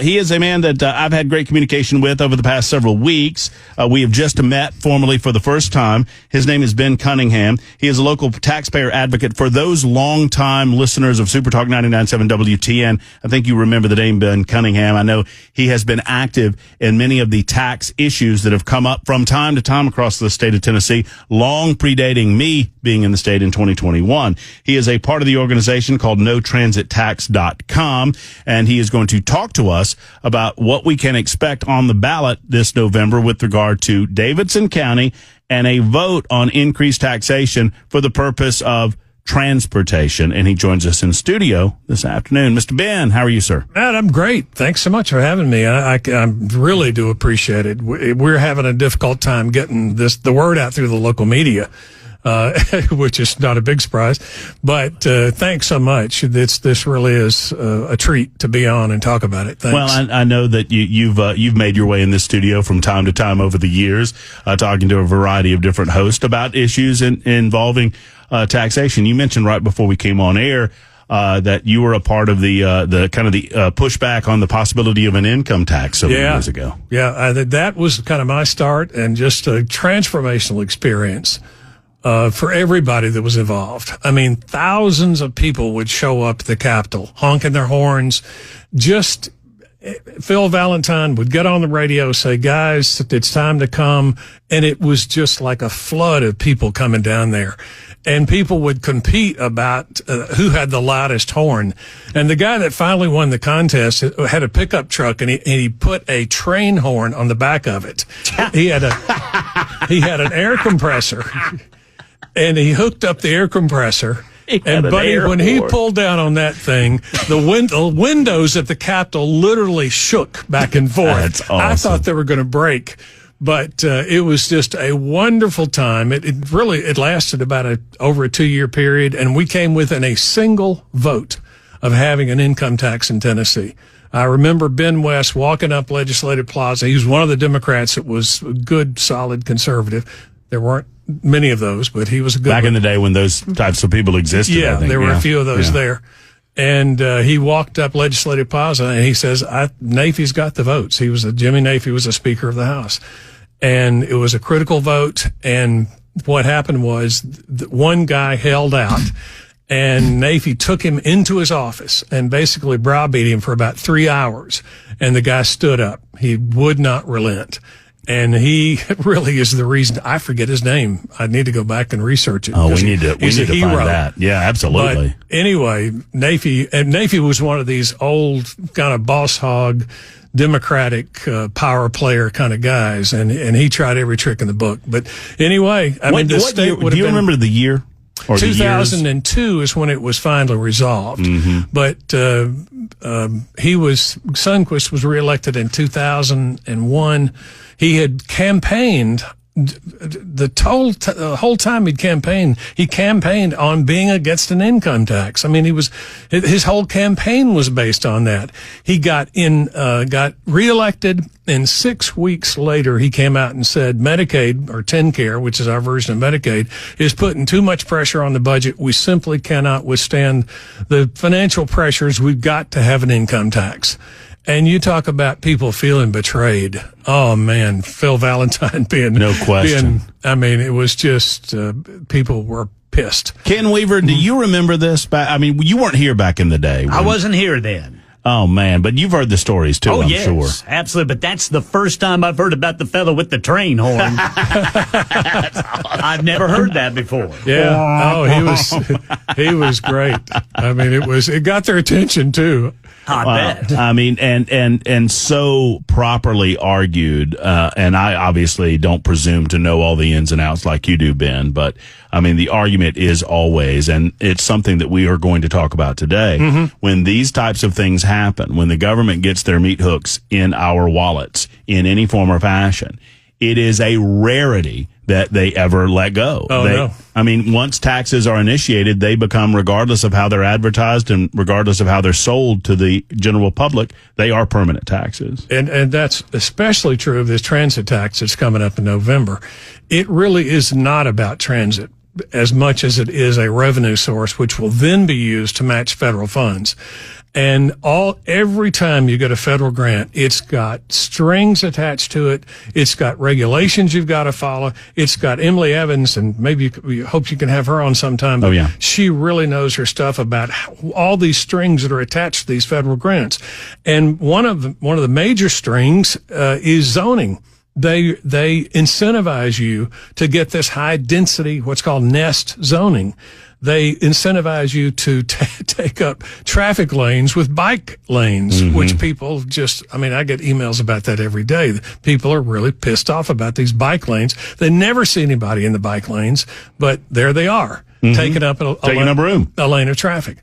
He is a man that I've had great communication with over the past several weeks. We have just met formally for the first time. His name is Ben Cunningham. He is a local taxpayer advocate for those longtime listeners of Super Talk 99.7 WTN. I think you remember the name Ben Cunningham. I know he has been active in many of the tax issues that have come up from time to time across the state of Tennessee, long predating me being in the state in 2021. He is a part of the organization called NoTransitTax.com, and he is going to talk to us about what we can expect on the ballot this November with regard to Davidson County and a vote on increased taxation for the purpose of transportation. And he joins us in studio this afternoon. Mr. Ben, how are you, sir? Matt, I'm great. Thanks so much for having me. I really do appreciate it. We're having a difficult time getting the word out through the local media, which is not a big surprise. But thanks so much. This really is a treat to be on and talk about it. Thanks. Well, I know that you've made your way in this studio from time to time over the years, talking to a variety of different hosts about issues involving taxation. You mentioned right before we came on air that you were a part of the pushback on the possibility of an income tax several years ago. Yeah, that was kind of my start, and just a transformational experience for everybody that was involved. I mean, thousands of people would show up at the Capitol, honking their horns. Just Phil Valentine would get on the radio, say, guys, it's time to come. And it was just like a flood of people coming down there. And people would compete about who had the loudest horn. And the guy that finally won the contest had a pickup truck, and he put a train horn on the back of it. He had an air compressor, and he hooked up the air compressor. And buddy, when he pulled down on that thing, the windows at the Capitol literally shook back and forth. That's awesome. I thought they were going to break. But it was just a wonderful time. It lasted about over a 2-year period, and we came within a single vote of having an income tax in Tennessee. I remember Ben West walking up Legislative Plaza. He was one of the Democrats that was a good, solid conservative. There weren't many of those, but he was a good Back one. in the day when those types of people existed. Yeah, I think. there were a few of those there. And he walked up Legislative Plaza, and he says, Nafe's got the votes. Jimmy Nafe was a Speaker of the House. And it was a critical vote. And what happened was one guy held out, and Nafe took him into his office and basically browbeat him for about 3 hours. And the guy stood up. He would not relent. And he really is the reason. I forget his name. I need to go back and research it. Oh, we need to find that. Yeah, absolutely. But anyway, Nafe was one of these old kind of boss hog, Democratic power player kind of guys, and he tried every trick in the book. But anyway, I mean, the state would have been. Do you remember the year? Or 2002 is when it was finally resolved. Mm-hmm. But Sundquist was reelected in 2001. He had campaigned the whole time he campaigned on being against an income tax. I mean, his whole campaign was based on that. He got reelected, and 6 weeks later he came out and said Medicaid, or TennCare, which is our version of Medicaid, is putting too much pressure on the budget. We simply cannot withstand the financial pressures. We've got to have an income tax. And you talk about people feeling betrayed. Oh man, Phil Valentine being no question. It was just people were pissed. Ken Weaver, do you remember this? You weren't here back in the day. I wasn't here then. Oh man, but you've heard the stories too. I'm sure. Absolutely. But that's the first time I've heard about the fellow with the train horn. I've never heard that before. Yeah. Oh, he was great. I mean, it got their attention too. I bet. I mean, and so properly argued, and I obviously don't presume to know all the ins and outs like you do, Ben, but I mean, the argument is always, and it's something that we are going to talk about today, when these types of things happen, when the government gets their meat hooks in our wallets in any form or fashion, it is a rarity that they ever let go. No. I mean, once taxes are initiated, they become, regardless of how they're advertised and regardless of how they're sold to the general public, they are permanent taxes. And that's especially true of this transit tax that's coming up in November. It really is not about transit. as much as it is a revenue source, which will then be used to match federal funds. And every time you get a federal grant, it's got strings attached to it. It's got regulations you've got to follow. It's got Emily Evans, and maybe we hope you can have her on sometime. Oh, yeah. She really knows her stuff about all these strings that are attached to these federal grants. And one of the major strings is zoning. They incentivize you to get this high density, what's called nest zoning. They incentivize you to take up traffic lanes with bike lanes, which people I get emails about that every day. People are really pissed off about these bike lanes. They never see anybody in the bike lanes, but there they are, taking up a lane of traffic.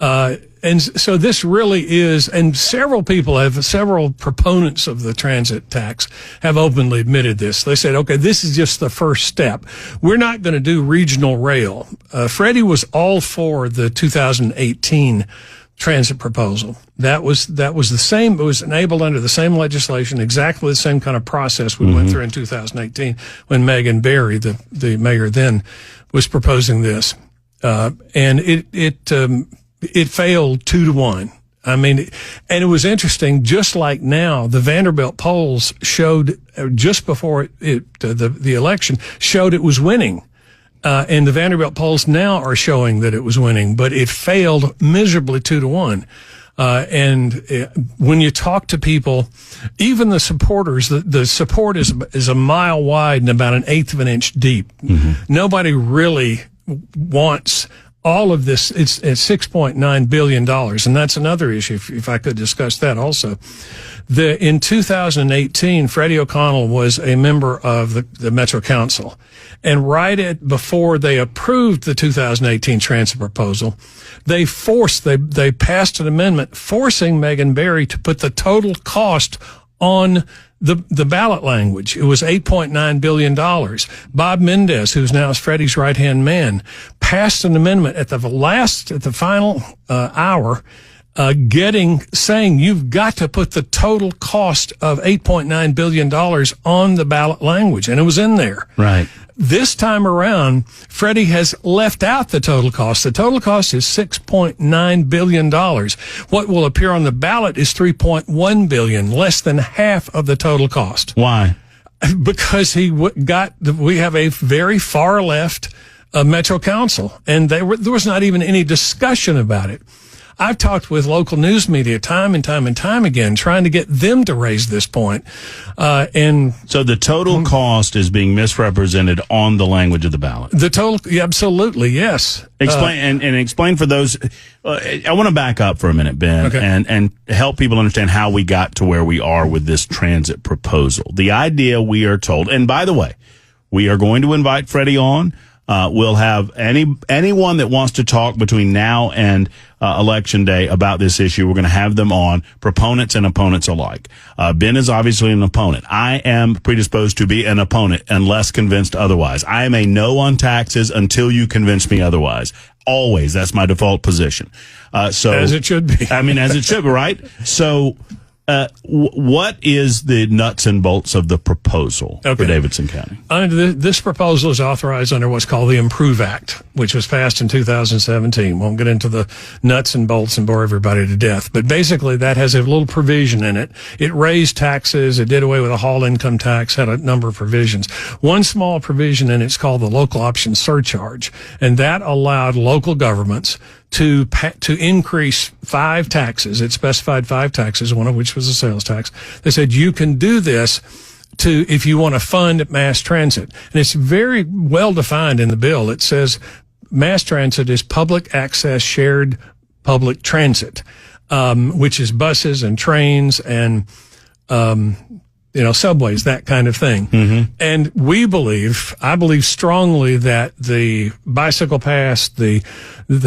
And so this really is, and several proponents of the transit tax have openly admitted this. They said, okay, this is just the first step. We're not going to do regional rail. Freddie was all for the 2018 transit proposal. That was the same. It was enabled under the same legislation, exactly the same kind of process we went through in 2018 when Megan Barry, the mayor then, was proposing this. And it failed 2-1. I mean, and it was interesting, just like now, the Vanderbilt polls showed, just before the election, showed it was winning. And the Vanderbilt polls now are showing that it was winning, but it failed miserably 2-1. When you talk to people, even the supporters, the support is a mile wide and about 1/8 of an inch deep. Nobody really wants all of this. It's $6.9 billion. And that's another issue, if I could discuss that also. In 2018, Freddie O'Connell was a member of the Metro Council. And before they approved the 2018 transit proposal, they passed an amendment forcing Megan Barry to put the total cost on the ballot language. It was $8.9 billion. Bob Mendez, who's now Freddie's right-hand man, passed an amendment at the final hour, saying you've got to put the total cost of $8.9 billion on the ballot language. And it was in there. Right. This time around, Freddie has left out the total cost. The total cost is $6.9 billion. What will appear on the ballot is $3.1 billion, less than half of the total cost. Why? Because we have a very far left Metro Council, and there was not even any discussion about it. I've talked with local news media time and time again, trying to get them to raise this point. So the total cost is being misrepresented on the language of the ballot. Absolutely, yes. Explain and explain for those. I want to back up for a minute, Ben, okay, and help people understand how we got to where we are with this transit proposal. The idea, we are told, and by the way, we are going to invite Freddie on. We'll have anyone that wants to talk between now and Election Day about this issue. We're going to have them on, proponents and opponents alike. Ben is obviously an opponent. I am predisposed to be an opponent unless convinced otherwise. I am a no on taxes until you convince me otherwise. Always. That's my default position. So as it should be. I mean, as it should be, right? So what is the nuts and bolts of the proposal for Davidson County? This proposal is authorized under what's called the Improve Act, which was passed in 2017. Won't get into the nuts and bolts and bore everybody to death. But basically, that has a little provision in it. It raised taxes. It did away with a hall income tax, had a number of provisions. One small provision in it's called the local option surcharge. And that allowed local governments to increase 5 taxes. It specified 5 taxes, one of which was a sales tax. They said you can do this if you want to fund mass transit. And it's very well defined in the bill. It says mass transit is public access shared public transit, which is buses and trains and subways, that kind of thing. Mm-hmm. And I believe strongly that the bicycle pass, the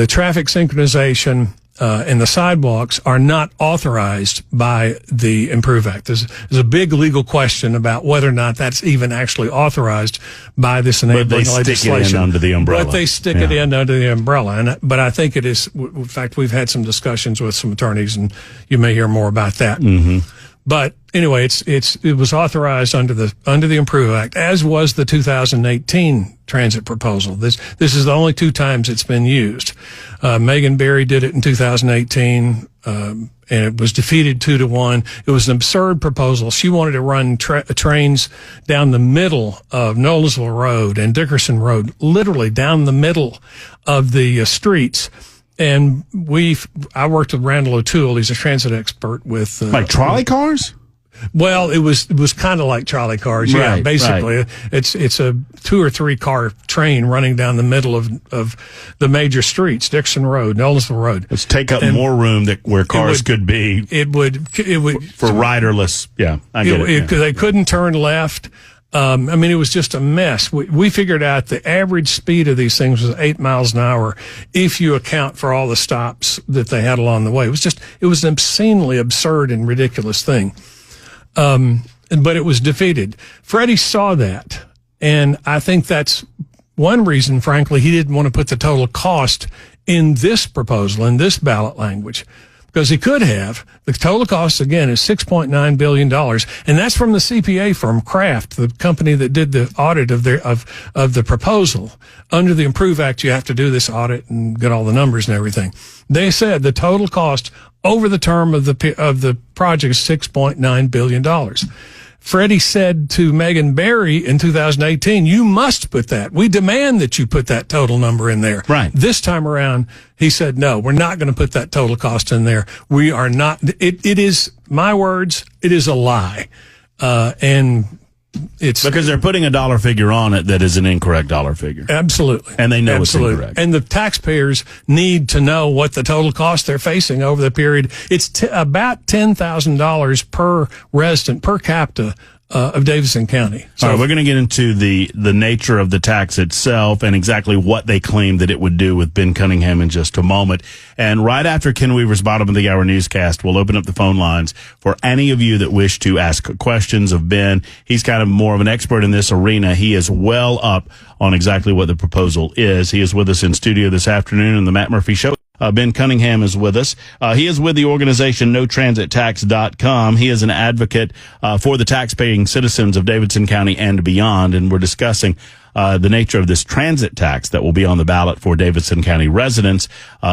traffic synchronization, and the sidewalks are not authorized by the Improve Act. There's a big legal question about whether or not that's even actually authorized by this enabling legislation. But they stick it in under the umbrella. But they stick it in under the umbrella. But I think it is, in fact, we've had some discussions with some attorneys, and you may hear more about that. Mm-hmm. But anyway, it was authorized under the Improve Act, as was the 2018 transit proposal. This is the only 2 times it's been used. Megan Barry did it in 2018, and it was defeated 2-1. It was an absurd proposal. She wanted to run trains down the middle of Nolensville Road and Dickerson Road, literally down the middle of the streets. And I worked with Randall O'Toole. He's a transit expert with like trolley cars. Well, it was kind of like trolley cars. Yeah, Right, basically, right. It's a 2 or 3 car train running down the middle of the major streets, Dixon Road, Nolensville Road. Let's take up more room where cars could be. It would for riderless. Yeah, I get it. They couldn't turn left. I mean, it was just a mess. We figured out the average speed of these things was 8 miles an hour if you account for all the stops that they had along the way. It was an obscenely absurd and ridiculous thing. But it was defeated. Freddie saw that. And I think that's one reason, frankly, he didn't want to put the total cost in this proposal, in this ballot language. Because he could have. The total cost, again, is $6.9 billion. And that's from the CPA firm, Kraft, the company that did the audit of the proposal. Under the Improve Act, you have to do this audit and get all the numbers and everything. They said the total cost over the term of the project is $6.9 billion. Freddie said to Megan Barry in 2018, you must put that. We demand that you put that total number in there. Right. This time around, he said, no, we're not going to put that total cost in there. We are not. It is, my words, it is a lie. And it's because they're putting a dollar figure on it that is an incorrect dollar figure. Absolutely. And they know Absolutely. it's incorrect. And the taxpayers need to know what the total cost they're facing over the period. It's about $10,000 per resident, per capita, of Davidson County. So we're going to get into the nature of the tax itself and exactly what they claim that it would do with Ben Cunningham in just a moment. And right after Ken Weaver's Bottom of the Hour newscast, we'll open up the phone lines for any of you that wish to ask questions of Ben. He's kind of more of an expert in this arena. He is well up on exactly what the proposal is. He is with us in studio this afternoon in the Matt Murphy Show. Ben Cunningham is with us. He is with the organization NoTransitTax.com. He is an advocate for the taxpaying citizens of Davidson County and beyond, and we're discussing the nature of this transit tax that will be on the ballot for Davidson County residents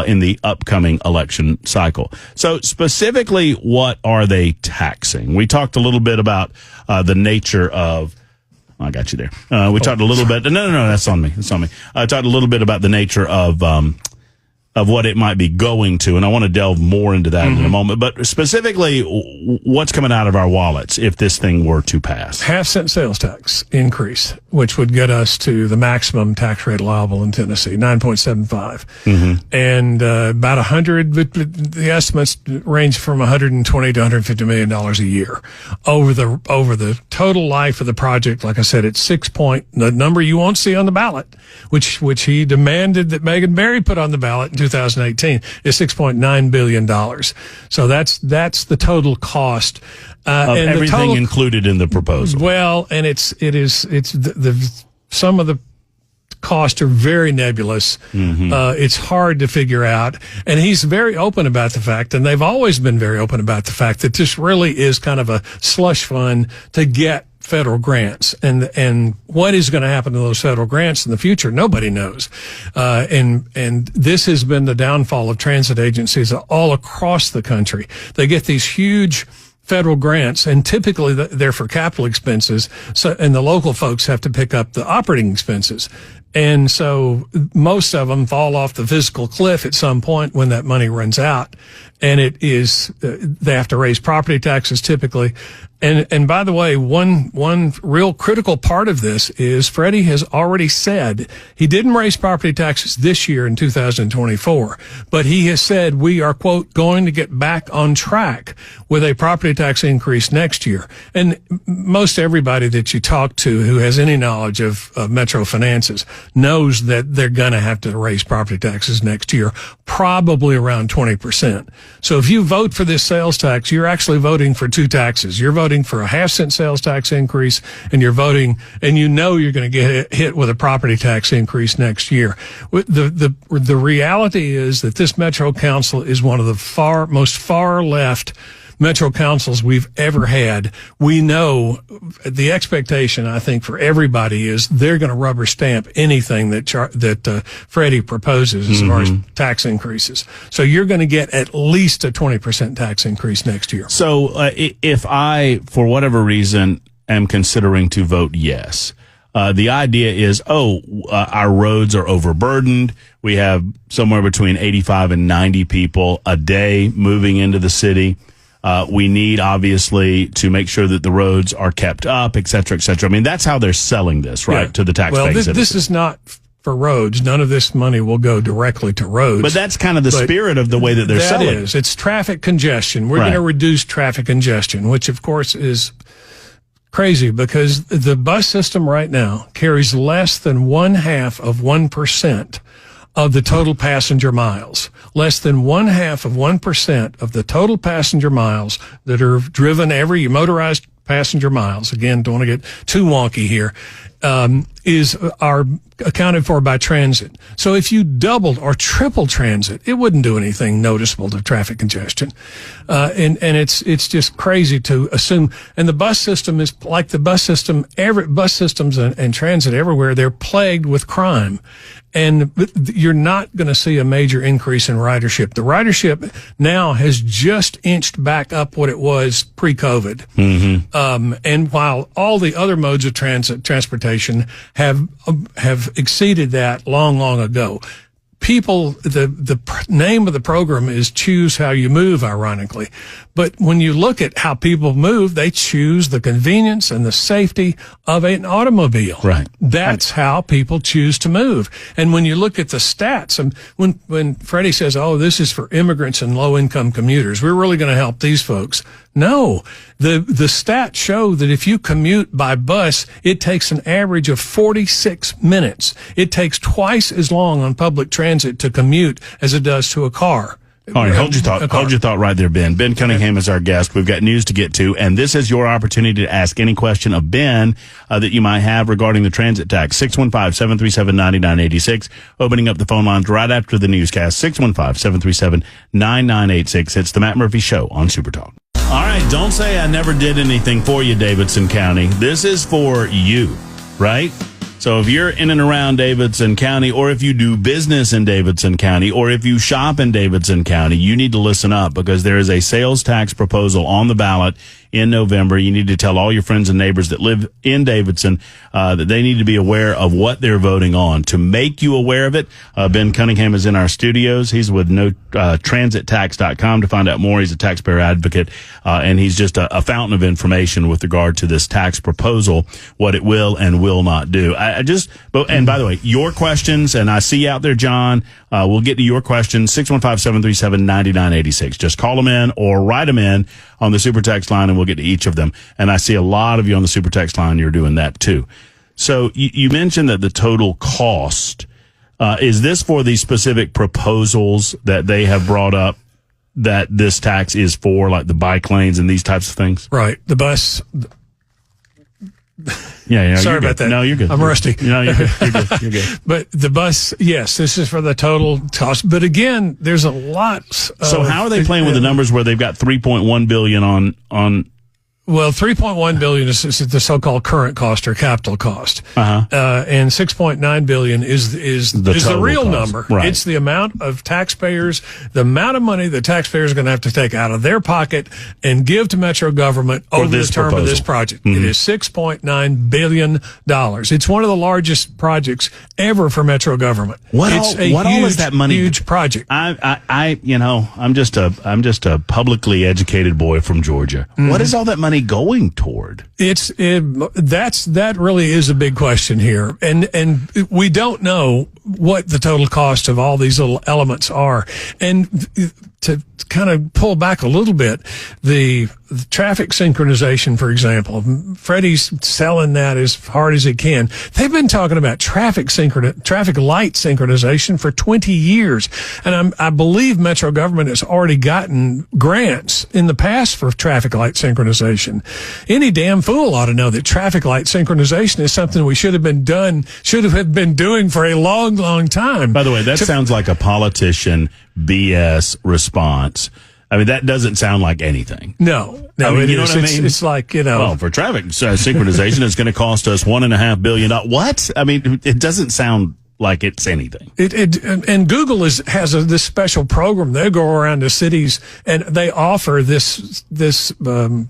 in the upcoming election cycle. So specifically, what are they taxing? We talked a little bit about the nature of I got you there. We talked a little bit. No, that's on me. That's on me. I talked a little bit about the nature of what it might be going to, and I want to delve more into that in a moment. But specifically, what's coming out of our wallets if this thing were to pass? Half-cent sales tax increase, which would get us to the maximum tax rate allowable in Tennessee, 9.75. And about 100, the estimates range from 120 to 150 million dollars a year over the total life of the project. Like I said, it's the number you won't see on the ballot, which he demanded that Megan Barry put on the ballot in 2018, is $6.9 billion. So that's the total cost. Of and everything included in the proposal. Well, and it's some of the costs are very nebulous. It's hard to figure out. And he's very open about the fact, and they've always been very open about the fact that this really is kind of a slush fund to get federal grants, and what is going to happen to those federal grants in the future, nobody knows. And this has been the downfall of transit agencies all across the country. They get these huge federal grants, and typically they're for capital expenses. And the local folks have to pick up the operating expenses. And so most of them fall off the physical cliff at some point when that money runs out. And they have to raise property taxes typically. And by the way, one real critical part of this is Freddie has already said he didn't raise property taxes this year in 2024, but he has said we are, quote, going to get back on track with a property tax increase next year. And most everybody that you talk to who has any knowledge of metro finances knows that they're going to have to raise property taxes next year, probably around 20%. So if you vote for this sales tax, you're actually voting for two taxes. You're voting for a half-cent sales tax increase, and you're voting, and you know you're going to get hit with a property tax increase next year. The reality is that this Metro Council is one of the most far left Metro councils we've ever had, we know the expectation, I think, for everybody is they're going to rubber stamp anything that Freddie proposes as far as tax increases. So you're going to get at least a 20% tax increase next year. So if I, for whatever reason, am considering to vote yes, the idea is, our roads are overburdened. We have somewhere between 85 and 90 people a day moving into the city. We need, obviously, to make sure that the roads are kept up, et cetera, et cetera. I mean, that's how they're selling this, right, to the taxpaying citizens. Well, this is not for roads. None of this money will go directly to roads. But that's kind of the spirit of the way that they're selling it. That is. It's traffic congestion. We're going to reduce traffic congestion, which, of course, is crazy because the bus system right now carries less than 0.5% of the total passenger miles. Less than 0.5% of the total passenger miles that are driven every motorized passenger miles. Again, don't want to get too wonky here. Are accounted for by transit. So if you doubled or tripled transit, it wouldn't do anything noticeable to traffic congestion. And it's just crazy to assume. And the bus system is like the bus system, bus systems and transit everywhere. They're plagued with crime. And you're not going to see a major increase in ridership. The ridership now has just inched back up what it was pre-COVID. And while all the other modes of transportation have exceeded that long ago, people, the name of the program is Choose How You Move, ironically. But when you look at how people move, they choose the convenience and the safety of an automobile. Right. That's how people choose to move. And when you look at the stats, and when Freddie says, this is for immigrants and low-income commuters, we're really going to help these folks. No, the stats show that if you commute by bus, it takes an average of 46 minutes. It takes twice as long on public transit to commute as it does to a car. All right, hold your thought right there, Ben. Ben Cunningham is our guest. We've got news to get to, and this is your opportunity to ask any question of Ben that you might have regarding the transit tax. 615-737-9986. Opening up the phone lines right after the newscast. 615-737-9986. It's the Matt Murphy Show on Super Talk. All right, don't say I never did anything for you, Davidson County. This is for you, right? So if you're in and around Davidson County, or if you do business in Davidson County, or if you shop in Davidson County, you need to listen up because there is a sales tax proposal on the ballot in November. You need to tell all your friends and neighbors that live in Davidson that they need to be aware of what they're voting on. To make you aware of it, Ben Cunningham is in our studios. He's with transittax.com to find out more. He's a taxpayer advocate, and he's just a fountain of information with regard to this tax proposal, what it will and will not do. And by the way, your questions, and I see you out there, John, we'll get to your questions, 615-737-9986. Just call them in or write them in on the Super Text line, and we'll get to each of them. And I see a lot of you on the Super Text line. You're doing that too. So you mentioned that the total cost, is this for the specific proposals that they have brought up that this tax is for, like the bike lanes and these types of things? Right. The bus. Yeah. Sorry about that. No, you're good. I'm rusty. No, you're good. You're good. But the bus, yes, this is for the total cost. But again, there's a lot. So how are they playing with the numbers where they've got $3.1 billion on? Well, $3.1 billion is the so-called current cost or capital cost, and $6.9 billion is the real cost. Number. Right. It's the amount of taxpayers, the amount of money the taxpayers are going to have to take out of their pocket and give to Metro government over the term of this project. It is $6.9 billion. It's one of the largest projects ever for Metro government. What all is that money? Huge project. I'm just a publicly educated boy from Georgia. What is all that money going toward? That really is a big question here, and we don't know what the total cost of all these little elements are. And to kind of pull back a little bit, the traffic synchronization, for example, Freddie's selling that as hard as he can. They've been talking about traffic light synchronization for 20 years. And I believe Metro government has already gotten grants in the past for traffic light synchronization. Any damn fool ought to know that traffic light synchronization is something we should have been doing for a long time. By the way, that sounds like a politician BS response. I mean, that doesn't sound like anything. No, I mean, you know what I mean? It's like, Well, for traffic synchronization, it's going to cost us $1.5 billion. What? I mean, it doesn't sound like it's anything. And Google has this special program. They go around to cities and they offer this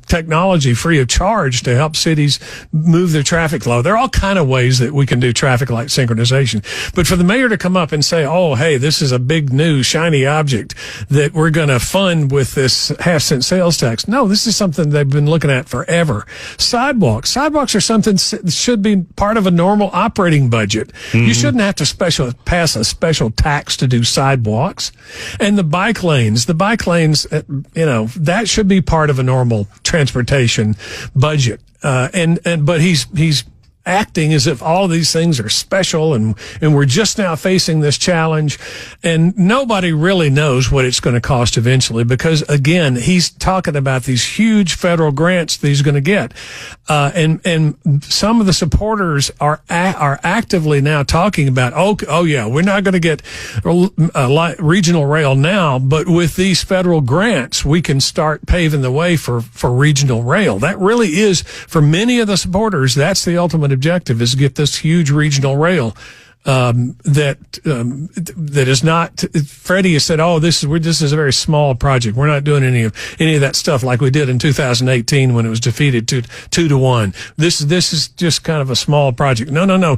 technology free of charge to help cities move their traffic flow. There are all kind of ways that we can do traffic light synchronization. But for the mayor to come up and say, "Oh, hey, this is a big new shiny object that we're going to fund with this half-cent sales tax," no, this is something they've been looking at forever. Sidewalks are something that should be part of a normal operating budget. Mm-hmm. You shouldn't have to pass a special tax to do sidewalks. And the bike lanes, that should be part of a normal transportation budget. But he's acting as if all of these things are special and we're just now facing this challenge, and nobody really knows what it's going to cost eventually, because again, he's talking about these huge federal grants that he's going to get. And some of the supporters are actively now talking about, oh yeah, we're not going to get regional rail now, but with these federal grants, we can start paving the way for regional rail. That really is, for many of the supporters, that's the ultimate objective, is to get this huge regional rail that is not. Freddie has said, "Oh, this is a very small project. We're not doing any of that stuff like we did in 2018 when it was defeated 2-1. This is just kind of a small project." No.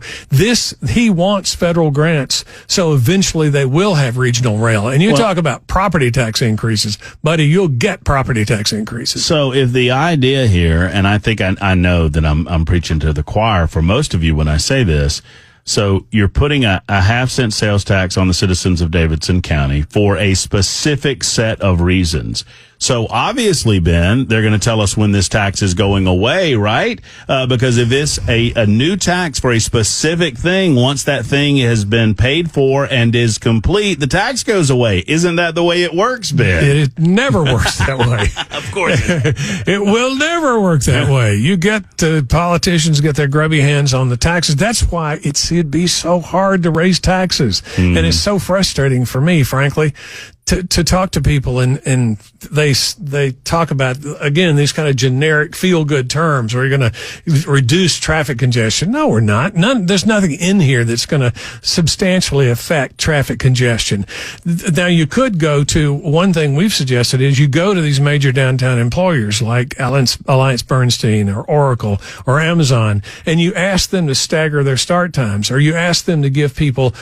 He wants federal grants, so eventually they will have regional rail. And you talk about property tax increases, buddy. You'll get property tax increases. So if the idea here, and I think I know that I'm preaching to the choir for most of you when I say this. So you're putting a half-cent sales tax on the citizens of Davidson County for a specific set of reasons. So obviously, Ben, they're going to tell us when this tax is going away, right? Because if it's a new tax for a specific thing, once that thing has been paid for and is complete, the tax goes away. Isn't that the way it works, Ben? It never works that way. Of course. It will never work that way. You get politicians get their grubby hands on the taxes. That's why it'd be so hard to raise taxes. And it's so frustrating for me, frankly, to talk to people and they talk about, again, these kind of generic feel-good terms. We're going to reduce traffic congestion. No, we're not. There's nothing in here that's going to substantially affect traffic congestion. Now, you could go to, one thing we've suggested is you go to these major downtown employers like AllianceBernstein or Oracle or Amazon, and you ask them to stagger their start times, or you ask them to give people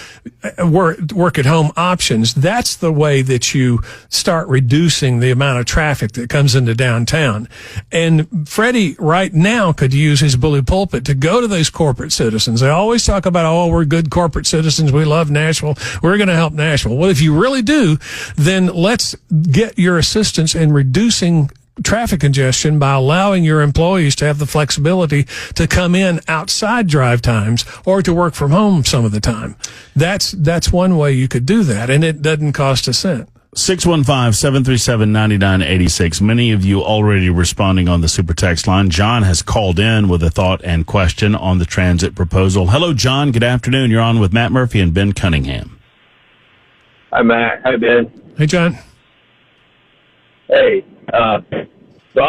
work at home options. That's the way that you start reducing the amount of traffic that comes into downtown. And Freddie right now could use his bully pulpit to go to those corporate citizens. They always talk about, oh, we're good corporate citizens. We love Nashville. We're going to help Nashville. Well, if you really do, then let's get your assistance in reducing traffic congestion by allowing your employees to have the flexibility to come in outside drive times or to work from home some of the time. That's one way you could do that, and it doesn't cost a cent. 615-737-9986. Many of you already responding on the super text line. John has called in with a thought and question on the transit proposal. Hello, John. Good afternoon. You're on with Matt Murphy and Ben Cunningham. Hi, Matt. Hi, Ben. Hey, John. Hey. So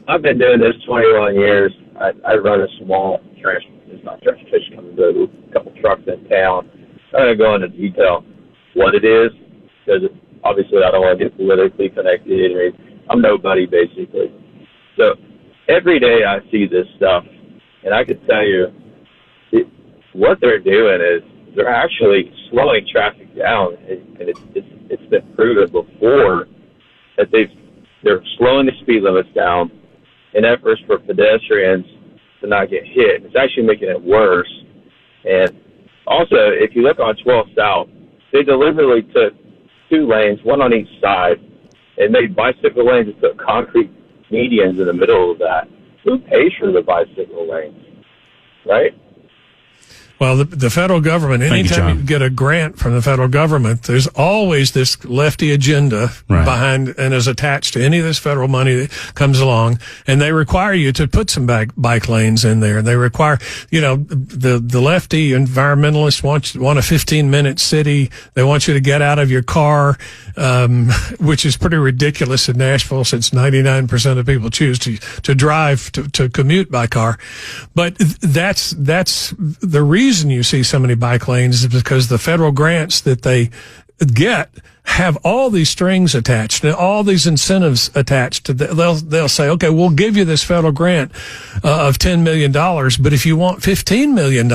I've been doing this 21 years. I run a small transportation company, a couple trucks in town. I'm going to go into detail what it is, because obviously I don't want to get politically connected. I'm nobody, basically. So every day I see this stuff, and I can tell you what they're doing is they're actually slowing traffic down, and it's been proven before that they're slowing the speed limits down in efforts for pedestrians to not get hit. It's actually making it worse. And also, if you look on 12 South, they deliberately took 2 lanes, one on each side, and made bicycle lanes and put concrete medians in the middle of that. Who pays for the bicycle lanes, right? Well, the federal government, anytime you get a grant from the federal government, there's always this lefty agenda behind and is attached to any of this federal money that comes along. And they require you to put some bike lanes in there. They require, the lefty environmentalists want a 15-minute city. They want you to get out of your car, which is pretty ridiculous in Nashville since 99% of people choose to drive, to commute by car. But that's the reason you see so many bike lanes is because the federal grants that they get have all these strings attached and all these incentives attached to they'll say, okay, we'll give you this federal grant of $10 million, but if you want $15 million,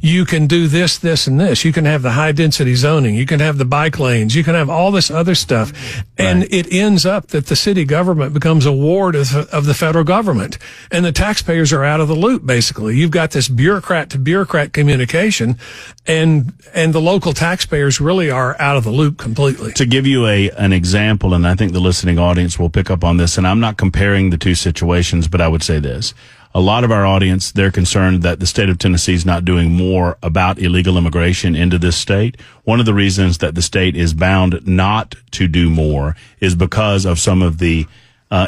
you can do this, this, and this. You can have the high density zoning. You can have the bike lanes. You can have all this other stuff. And it ends up that the city government becomes a ward of the federal government, and the taxpayers are out of the loop, basically. You've got this bureaucrat to bureaucrat communication, and the local taxpayers really are out of the loop completely. To give you an example, and I think the listening audience will pick up on this, and I'm not comparing the two situations, but I would say this. A lot of our audience, they're concerned that the state of Tennessee is not doing more about illegal immigration into this state. One of the reasons that the state is bound not to do more is because of some of the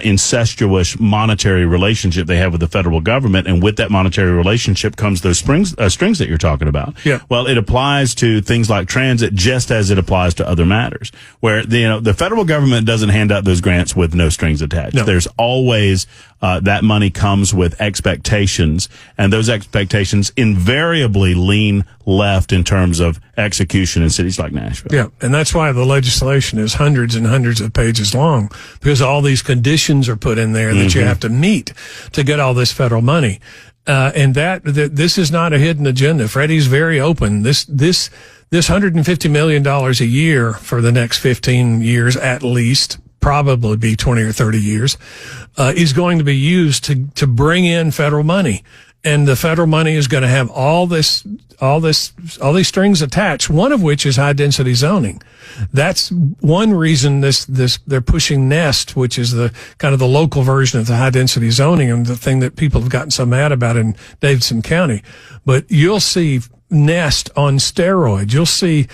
incestuous monetary relationship they have with the federal government, and with that monetary relationship comes those strings that you're talking about. Yeah. Well, it applies to things like transit just as it applies to other matters, where the federal government doesn't hand out those grants with no strings attached. No. There's always that money comes with expectations, and those expectations invariably lean left in terms of execution in cities like Nashville. Yeah, and that's why the legislation is hundreds and hundreds of pages long, because all these conditions are put in there that you have to meet to get all this federal money. And this is not a hidden agenda. Freddie's very open. This $150 million a year for the next 15 years at least, probably be 20 or 30 years, is going to be used to bring in federal money. And the federal money is going to have all these strings attached, one of which is high density zoning. That's one reason they're pushing Nest, which is the kind of the local version of the high density zoning, and the thing that people have gotten so mad about in Davidson County. But you'll see Nest on steroids. You'll see,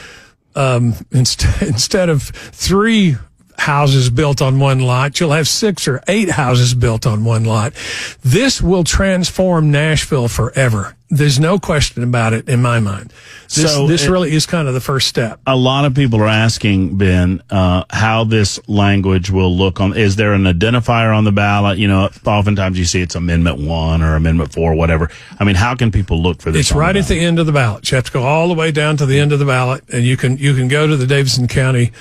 instead of 3 houses built on one lot, you'll have 6 or 8 houses built on one lot. This will transform Nashville forever. There's no question about it in my mind. This really is kind of the first step. A lot of people are asking, Ben, how this language will look on. Is there an identifier on the ballot? Oftentimes you see it's Amendment 1 or Amendment 4, whatever. I mean, how can people look for this? It's right at the end of the ballot. You have to go all the way down to the end of the ballot, and you can go to the Davidson County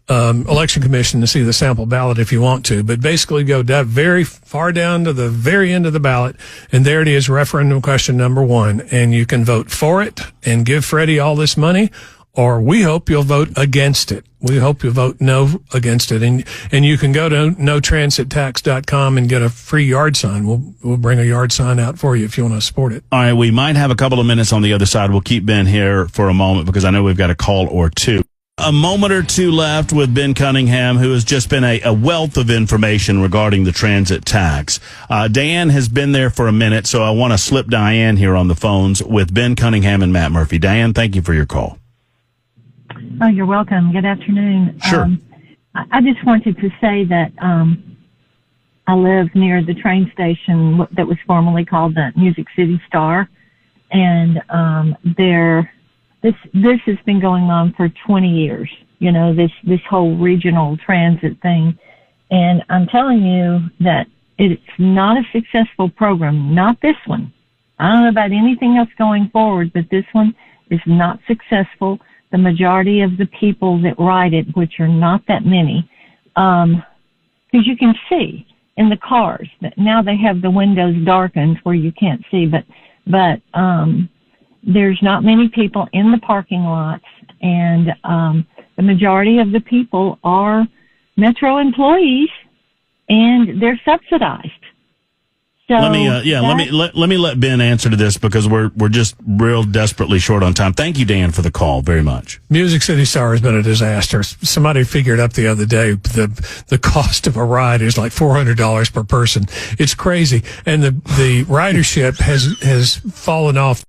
Election Commission to see the sample ballot if you want to, but basically go down very far down to the very end of the ballot, and there it is, referendum question number 1, and you can vote for it and give Freddie all this money, or we hope you'll vote against it. We hope you vote no against it, and you can go to notransitax.com and get a free yard sign. We'll bring a yard sign out for you if you want to support it. All right, we might have a couple of minutes on the other side. We'll keep Ben here for a moment because I know we've got a call or two. A moment or two left with Ben Cunningham, who has just been a wealth of information regarding the transit tax. Diane has been there for a minute, so I want to slip Diane here on the phones with Ben Cunningham and Matt Murphy. Diane, thank you for your call. Oh, you're welcome. Good afternoon. Sure. I just wanted to say that I live near the train station that was formerly called the Music City Star, and This has been going on for 20 years, this whole regional transit thing. And I'm telling you that it's not a successful program, not this one. I don't know about anything else going forward, but this one is not successful. The majority of the people that ride it, which are not that many, because you can see in the cars that now they have the windows darkened where you can't see, but there's not many people in the parking lots, and the majority of the people are Metro employees, and they're subsidized. So let me let Ben answer to this because we're just real desperately short on time. Thank you, Dan, for the call very much. Music City Star has been a disaster. Somebody figured up the other day the cost of a ride is like $400 per person. It's crazy, and the ridership has fallen off